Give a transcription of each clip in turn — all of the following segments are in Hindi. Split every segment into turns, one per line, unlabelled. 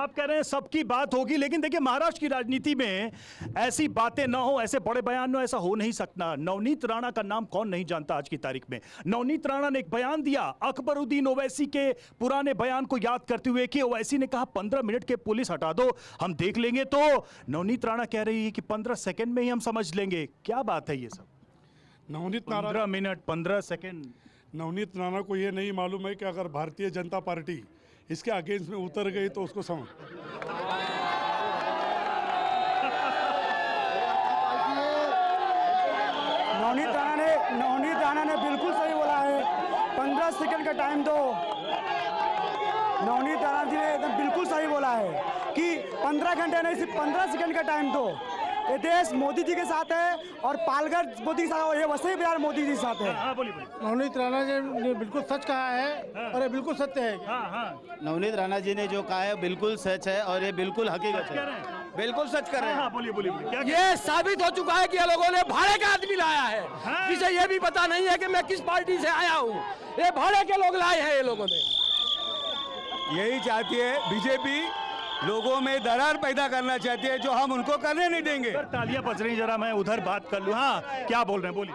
आप कह रहे हैं सबकी बात होगी, लेकिन देखिए महाराष्ट्र की राजनीति में ऐसी बातें ना हो, ऐसे बड़े बयान ना हो, ऐसा हो नहीं सकता। नवनीत राणा का नाम कौन नहीं जानता आज की तारीख में। नवनीत राणा ने एक बयान दिया अकबरुद्दीन ओवैसी के पुराने बयान को याद करते हुए कि ओवैसी ने कहा 15 मिनट के पुलिस हटा दो, हम देख लेंगे, तो नवनीत राणा कह रही है कि 15 सेकंड में ही हम समझ लेंगे। क्या बात है ये सब?
Navneet
15 minute 15 second.
नवनीत राणा को ये नहीं मालूम है कि अगर भारतीय जनता पार्टी इसके अगेंस्ट में उतर गई तो उसको समझ।
नवनीत राणा ने बिल्कुल सही बोला है। 15 सेकंड का टाइम दो। नवनीत राणा जी ने एकदम बिल्कुल सही बोला है कि 15 घंटे नहीं, सिर्फ 15 सेकंड का टाइम दो। ये देश मोदी जी के साथ है और पालघर मोदी के साथ है, ये वसई बिहार मोदी जी के साथ है।
हाँ, बोलिए।
नवनीत राणा जी ने बिल्कुल सच कहा है और ये बिल्कुल सत्य है।
नवनीत राणा जी ने जो कहा है बिल्कुल सच है और ये बिल्कुल हकीकत है, बिल्कुल सच कर रहे हैं।
बोलिए क्या?
ये साबित हो चुका है कि ये लोगों ने भाड़े का आदमी लाया है, जिसे ये भी पता नहीं है कि मैं किस पार्टी से आया हूँ। ये भाड़े के लोग लाए हैं ये लोगों ने।
यही चाहती है बीजेपी, लोगों में दरार पैदा करना चाहती है, जो हम उनको करने नहीं देंगे।
तालियां बज रही, जरा मैं उधर बात कर लूं। हाँ, क्या बोल रहे हैं? बोलिए।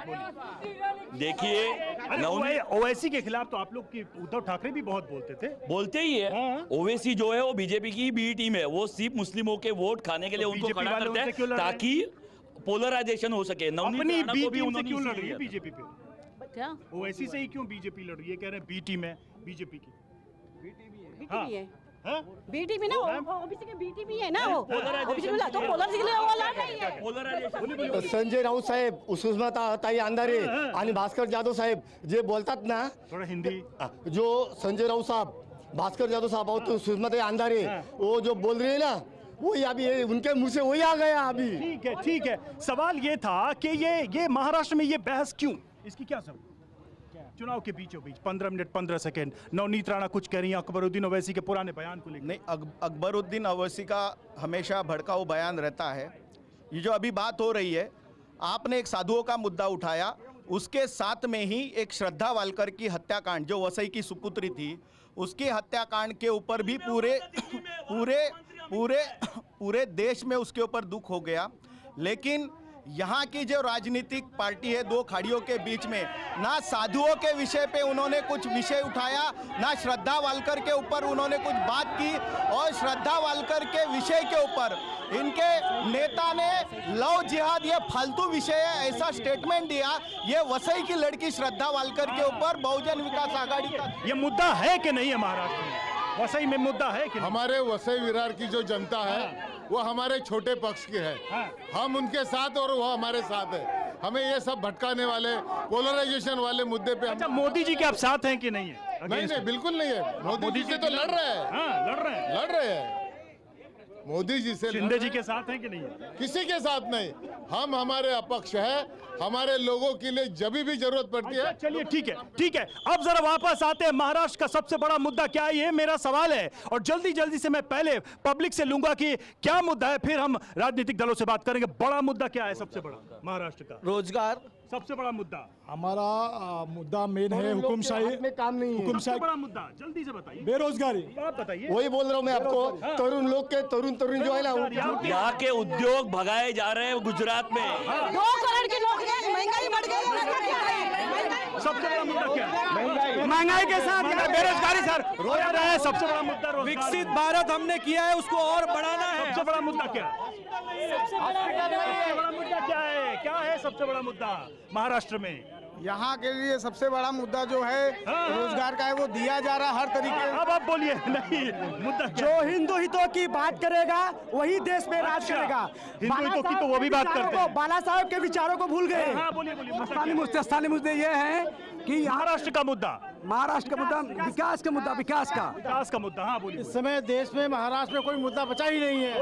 देखिए
ओवैसी के खिलाफ तो आप लोग की उद्धव ठाकरे भी बहुत बोलते थे।
बोलते ही है। ओवैसी जो है वो बीजेपी की बी टीम है, वो सिर्फ मुस्लिमों के वोट खाने के लिए उनको खड़ा करते हैं ताकि पोलराइजेशन हो सके।
अपनी बी टीम से क्यों लड़ रही है बीजेपी पे?
क्या
ओवैसी से ही क्यों बीजेपी लड़ रही है? कह रहे हैं बी टीम है बीजेपी की।
बीटी भी ना, ओबीसी के बीटी भी है ना, वो ओबीसी में तो पोलर के लिए वो लड़ रही है।
संजय राऊत साहेब, सुषमा ताई अंधारे आणि भास्कर जाधव साहेब जे बोलतात ना,
थोड़ा हिंदी।
जो संजय राऊत साहब, भास्कर जाधव साहब और तो सुषमा ताई अंधारे, वो जो बोल रहे हैं ना, वही अभी उनके मुंह से वही आ गया अभी।
ठीक है। सवाल ये था कि ये महाराष्ट्र में ये बहस क्यों? इसकी क्या सब चुनाव के बीचों बीच 15 मिनट 15 सेकंड नवनीत राणा कुछ कह रही हैं अकबरुद्दीन ओवैसी के पुराने बयान को लेकर।
नहीं, अकबरुद्दीन ओवैसी का हमेशा भड़काऊ बयान रहता है। ये जो अभी बात हो रही है, आपने एक साधुओं का मुद्दा उठाया, उसके साथ में ही एक श्रद्धा वालकर की हत्याकांड जो वसई की सुपुत्री थी, उसकी हत्याकांड के ऊपर भी पूरे देश में उसके ऊपर दुख हो गया। लेकिन यहाँ की जो राजनीतिक पार्टी है, दो खाड़ियों के बीच में, ना साधुओं के विषय पे उन्होंने कुछ विषय उठाया, ना श्रद्धा वालकर के ऊपर उन्होंने कुछ बात की। और श्रद्धा वालकर के विषय के ऊपर इनके नेता ने लव जिहाद ये फालतू विषय है ऐसा स्टेटमेंट दिया। ये वसई की लड़की श्रद्धा वालकर के ऊपर बहुजन विकास आघाड़ी का
ये मुद्दा है कि नहीं है महाराष्ट्र में? वसई में मुद्दा है कि नहीं?
हमारे वसई विरार की जो जनता है वो हमारे छोटे पक्ष की है। हम उनके साथ और वो हमारे साथ है। हमें ये सब भटकाने वाले पोलराइजेशन वाले मुद्दे पे
अच्छा, मोदी जी के आप साथ हैं कि नहीं है?
नहीं, बिल्कुल नहीं है। मोदी जी से तो लड़ रहे हैं। लड़ रहे हैं मोदी जी से।
शिंदे जी के साथ हैं कि नहीं है?
किसी के साथ नहीं। हम हमारे अपक्ष है, हमारे लोगों के लिए जब भी जरूरत पड़ती है।
चलिए ठीक है। अब जरा वापस आते हैं, महाराष्ट्र का सबसे बड़ा मुद्दा क्या है, ये मेरा सवाल है। और जल्दी से मैं पहले पब्लिक से लूंगा कि क्या मुद्दा है, फिर हम राजनीतिक दलों से बात करेंगे। बड़ा मुद्दा क्या है सबसे बड़ा महाराष्ट्र का?
रोजगार
सबसे बड़ा मुद्दा।
हमारा मुद्दा मेन है हुकुमशाही
में काम नहीं है।
सबसे बड़ा मुद्दा जल्दी से बताइए।
बेरोजगारी।
आप बताइए।
वही बोल रहा हूँ मैं आपको, तरुण लोग के तरुण जो है ना,
यहाँ के उद्योग भगाए जा रहे हैं गुजरात में।
2 करोड़ की नौकरियां, महंगाई बढ़ गई।
सबसे बड़ा मुद्दा क्या है?
महंगाई के साथ बेरोजगारी सर
रोया रहा है। सबसे बड़ा मुद्दा रोजगार।
विकसित भारत हमने किया है, उसको और बढ़ाना है।
सबसे बड़ा मुद्दा क्या है? सबसे बड़ा मुद्दा क्या है सबसे बड़ा मुद्दा महाराष्ट्र में?
यहाँ के लिए सबसे बड़ा मुद्दा जो है रोजगार का है, वो दिया जा रहा हर तरीके।
अब आप बोलिए। नहीं, मुद्दा
जो हिंदू हितों की बात करेगा वही देश में राज करेगा।
हिंदू हितों की तो वो भी बात करते हैं।
बाला साहब के विचारों को भूल गए।
हाँ, बोलिए।
स्थानीय मुद्दे ये हैं कि
महाराष्ट्र का मुद्दा
विकास का मुद्दा।
विकास का मुद्दा। हाँ, बोलिए।
इस समय देश में महाराष्ट्र में कोई मुद्दा बचा ही नहीं है।